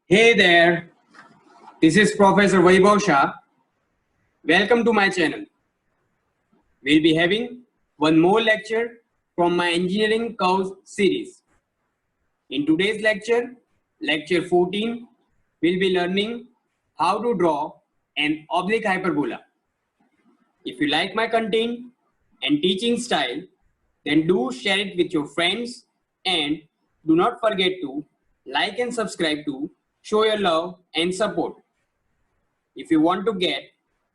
Hey there, this is Professor Vaibhav Shah. Welcome to my channel. We'll be having one more lecture from my engineering curves series. In today's lecture, lecture 14, we'll be learning how to draw an oblique hyperbola. If you like my content and teaching style, then do share it with your friends and do not forget to like and subscribe to show your love and support. If you want to get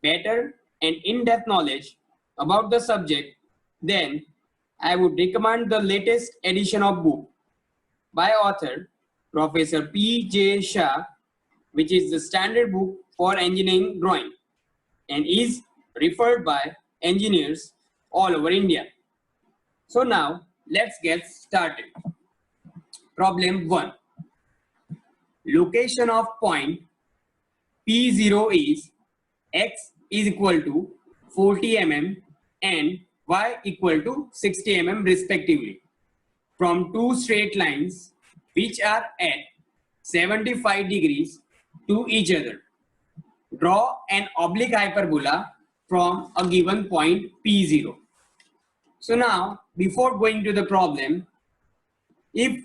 better and in-depth knowledge about the subject, then I would recommend the latest edition of book by author Professor P. J. Shah, which is the standard book for engineering drawing and is referred by engineers all over India. So now let's get started. Problem 1. Location of point P0 is x is equal to 40 mm and y equal to 60 mm respectively from two straight lines which are at 75 degrees to each other. Draw an oblique hyperbola from a given point P0. So now, before going to the problem, if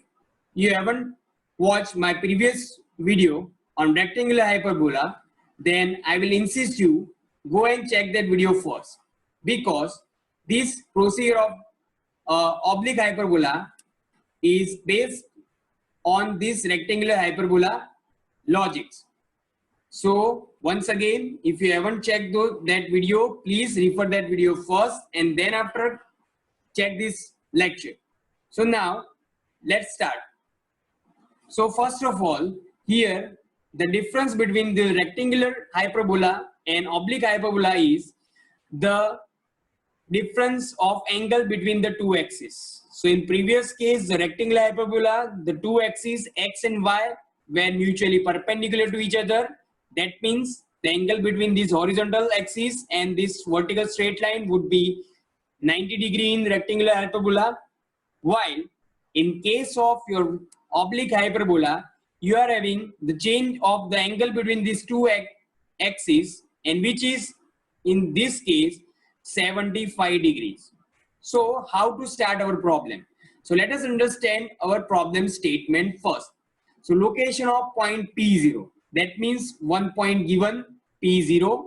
you haven't watched my previous video on rectangular hyperbola, then I will insist you go and check that video first, because this procedure of oblique hyperbola is based on this rectangular hyperbola logics. So once again, if you haven't checked that video, please refer that video first and then after check this lecture. So now let's start. So first of all, here the difference between the rectangular hyperbola and oblique hyperbola is the difference of angle between the two axes. So in previous case, the rectangular hyperbola, the two axes x and y were mutually perpendicular to each other. That means the angle between these horizontal axis and this vertical straight line would be 90 degree in rectangular hyperbola, while in case of your oblique hyperbola, you are having the change of the angle between these two axes, and which is in this case 75 degrees. So how to start our problem? So let us understand our problem statement first. So location of point P0, that means one point given P0,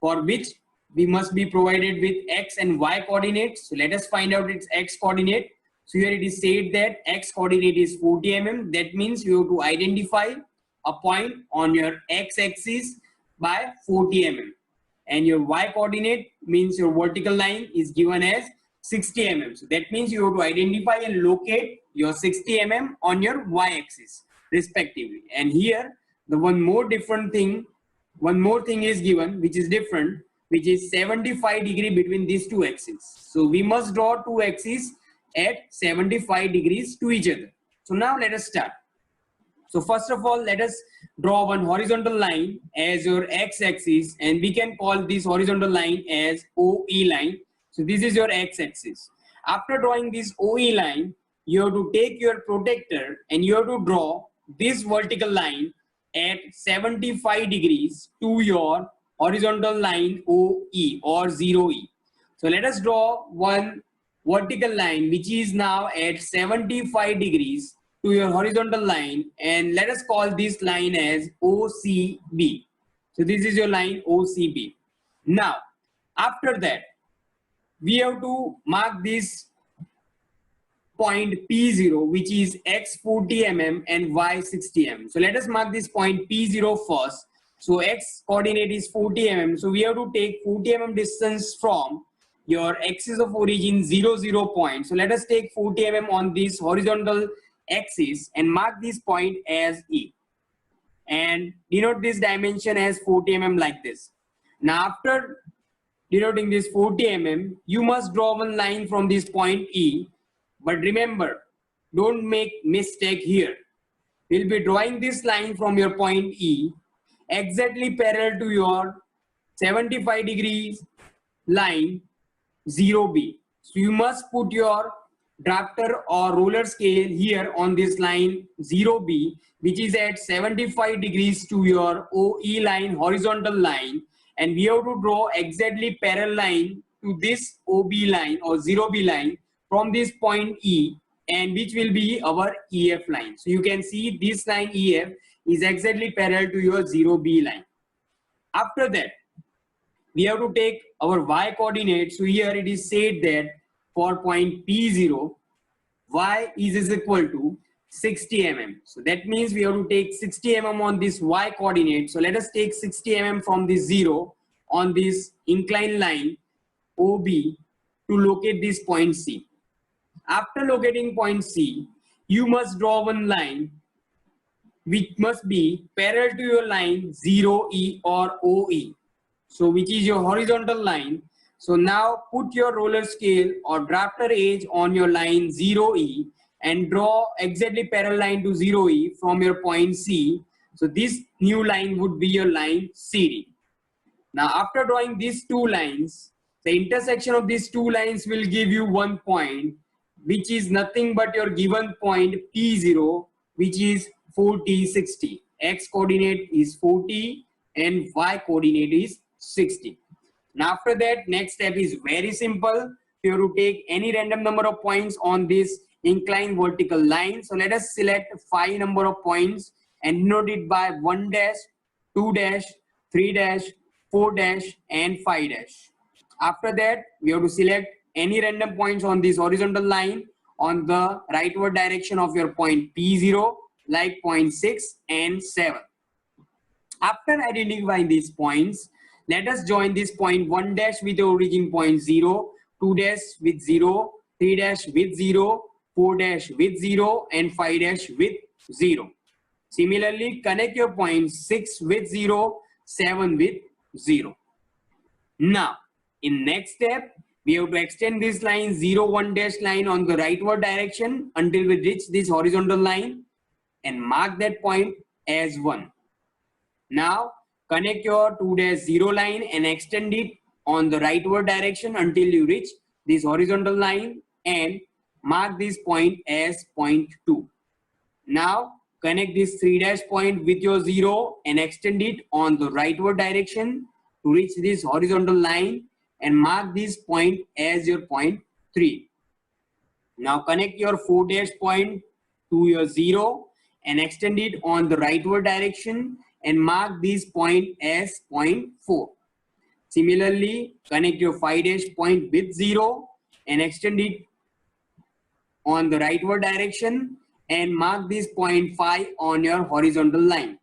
for which we must be provided with x and y coordinates. So let us find out its x coordinate. So here it is said that x coordinate is 40 mm. That means you have to identify a point on your x axis by 40 mm. And your y coordinate means your vertical line is given as 60 mm. So that means you have to identify and locate your 60 mm on your y axis respectively. And here the one more thing is given which is different, which is 75 degree between these two axes. So we must draw two axes at 75 degrees to each other. So now let us start. So first of all, let us draw one horizontal line as your x-axis, and we can call this horizontal line as OE line. So this is your x-axis. After drawing this OE line, you have to take your protractor and you have to draw this vertical line at 75 degrees to your horizontal line OE or 0E. So let us draw one vertical line which is now at 75 degrees to your horizontal line, and let us call this line as OCB. So this is your line OCB. Now after that, we have to mark this point P0, which is x 40 mm and y 60 mm. So let us mark this point P0 first. So x coordinate is 40 mm. So we have to take 40 mm distance from your axis of origin 0 point. So let us take 40 mm on this horizontal axis and mark this point as E and denote this dimension as 40 mm like this. Now after denoting this 40 mm, you must draw one line from this point E. But remember, don't make mistake here. We'll be drawing this line from your point E exactly parallel to your 75 degrees line 0B. So you must put your drafter or roller scale here on this line 0B, which is at 75 degrees to your OE line, horizontal line, and we have to draw exactly parallel line to this OB line or 0B line from this point E, and which will be our EF line. So you can see this line EF is exactly parallel to your 0B line. After that, we have to take our y coordinate. So here it is said that for point P0, y is equal to 60 mm. So that means we have to take 60 mm on this y coordinate. So let us take 60 mm from this 0 on this inclined line OB to locate this point C. After locating point C, you must draw one line which must be parallel to your line 0E or OE. So which is your horizontal line. So now put your roller scale or drafter edge on your line 0E and draw exactly parallel line to 0E from your point C. So this new line would be your line CD. Now after drawing these two lines, the intersection of these two lines will give you one point, which is nothing but your given point P0, which is 40, 60. X coordinate is 40 and Y coordinate is 60. Now after that, next step is very simple. You have to take any random number of points on this inclined vertical line. So let us select 5 number of points and denote it by 1 dash, 2 dash, 3 dash, 4 dash and 5 dash. After that, we have to select any random points on this horizontal line on the rightward direction of your point P0, like point 6 and 7. After identifying these points, let us join this point 1 dash with the origin point 0, 2 dash with 0, 3 dash with 0, 4 dash with 0 and 5 dash with 0. Similarly, connect your points 6 with 0, 7 with 0. Now, in next step, we have to extend this line 0, 1 dash line on the rightward direction until we reach this horizontal line and mark that point as 1. Now, connect your 2 dash 0 line and extend it on the rightward direction until you reach this horizontal line and mark this point as point 2. Now, connect this 3 dash point with your 0 and extend it on the rightward direction to reach this horizontal line and mark this point as your point 3. Now connect your 4 dash point to your 0 and extend it on the rightward direction and mark this point as point 4. Similarly, connect your 5 dash point with 0 and extend it on the rightward direction and mark this point 5 on your horizontal line.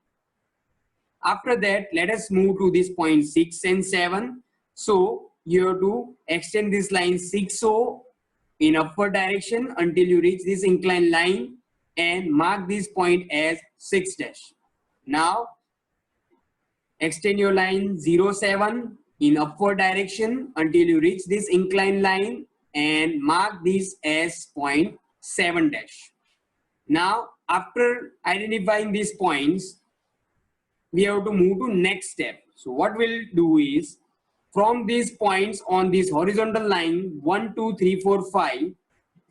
After that, let us move to this point 6 and 7. So you have to extend this line 6O in upward direction until you reach this inclined line and mark this point as 6 dash. Now extend your line 07 in upward direction until you reach this inclined line and mark this as point 7 dash. Now after identifying these points, we have to move to next step. So what we'll do is, from these points on this horizontal line 1, 2, 3, 4, 5,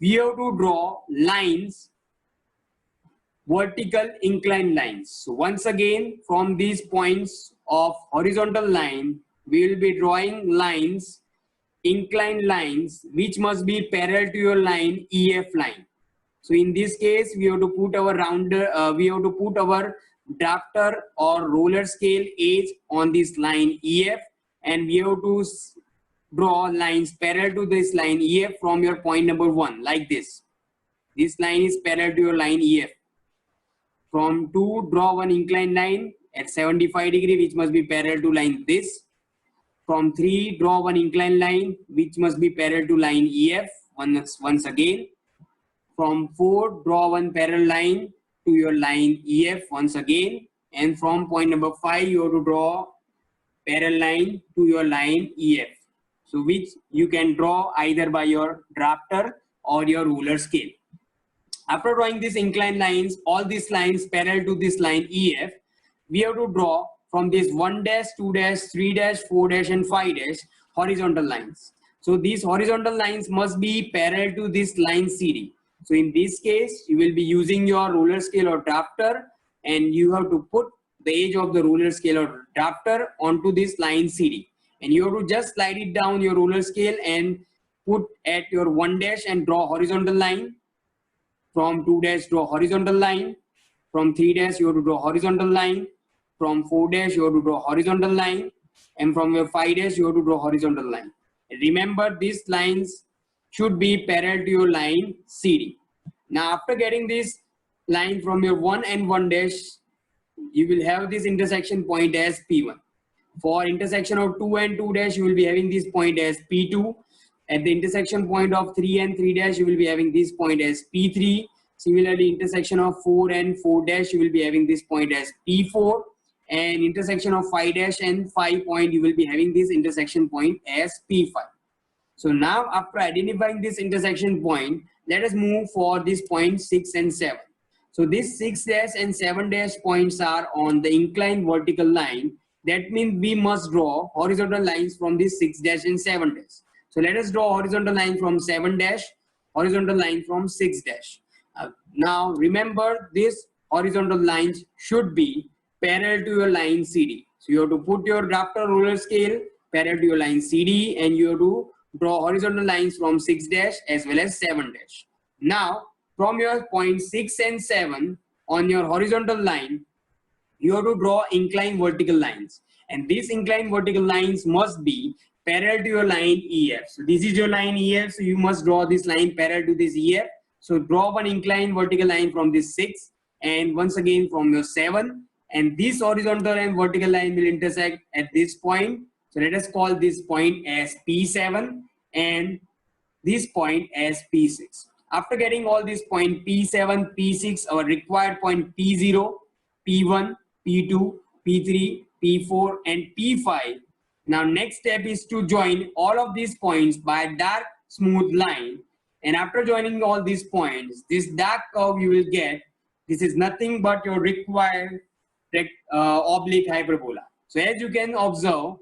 we have to draw lines, vertical inclined lines. So once again, from these points of horizontal line, we will be drawing lines, inclined lines, which must be parallel to your line EF line. So in this case, we have to put our drafter or roller scale edge on this line EF, and we have to draw lines parallel to this line EF from your point number 1, like this. This line is parallel to your line EF. From 2, draw one inclined line at 75 degree, which must be parallel to line this. From 3, draw one inclined line, which must be parallel to line EF once again. From 4, draw one parallel line to your line EF once again. And from point number 5, you have to draw parallel line to your line EF. So which you can draw either by your drafter or your ruler scale. After drawing these inclined lines, all these lines parallel to this line EF, we have to draw from this 1 dash, 2 dash, 3 dash, 4 dash and 5 dash horizontal lines. So these horizontal lines must be parallel to this line CD. So in this case, you will be using your ruler scale or drafter, and you have to put the edge of the ruler scale or drafter onto this line CD. And you have to just slide it down your ruler scale and put at your 1 dash and draw horizontal line. From 2 dash, draw horizontal line. From 3 dash, you have to draw horizontal line. From 4 dash, you have to draw horizontal line. And from your 5 dash, you have to draw horizontal line. Remember, these lines should be parallel to your line CD. Now, after getting this line from your 1 and 1 dash, you will have this intersection point as P1. For intersection of 2 and 2 dash, you will be having this point as P2. At the intersection point of 3 and 3 dash, you will be having this point as P3. Similarly, intersection of 4 and 4 dash, you will be having this point as P4. And intersection of 5 dash and 5 point, you will be having this intersection point as P5. So now, after identifying this intersection point, let us move for this point 6 and 7. So this 6 dash and 7 dash points are on the inclined vertical line. That means we must draw horizontal lines from this 6 dash and 7 dash. So let us draw horizontal line from 7 dash, horizontal line from 6 dash. Now remember, this horizontal lines should be parallel to your line CD. So you have to put your drafter ruler scale parallel to your line CD, and you have to draw horizontal lines from 6 dash as well as 7 dash. Now from your point 6 and 7 on your horizontal line, you have to draw inclined vertical lines, and these inclined vertical lines must be parallel to your line EF. So this is your line EF, so you must draw this line parallel to this EF. So draw one inclined vertical line from this 6 and once again from your 7, and this horizontal and vertical line will intersect at this point. So let us call this point as P7 and this point as P6. After getting all these point P7, P6, our required point P0, P1, P2, P3, P4 and P5. Now next step is to join all of these points by a dark smooth line, and after joining all these points, this dark curve you will get, this is nothing but your required oblique hyperbola. So as you can observe,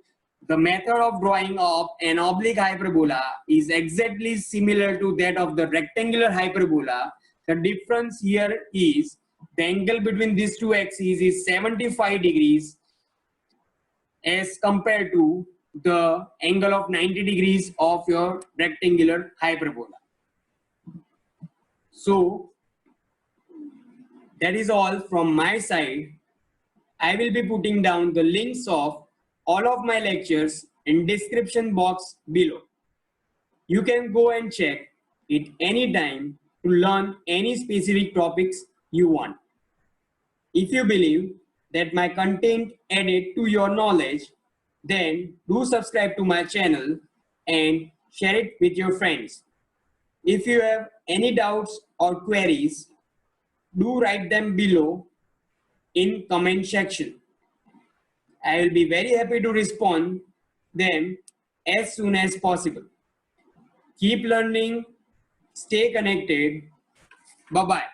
the method of drawing of an oblique hyperbola is exactly similar to that of the rectangular hyperbola. The difference here is the angle between these two axes is 75 degrees as compared to the angle of 90 degrees of your rectangular hyperbola. So that is all from my side. I will be putting down the links of all of my lectures in description box below. You can go and check it anytime to learn any specific topics you want. If you believe that my content added to your knowledge, then do subscribe to my channel and share it with your friends. If you have any doubts or queries, do write them below in comment section. I will be very happy to respond them as soon as possible. Keep learning, stay connected. Bye-bye.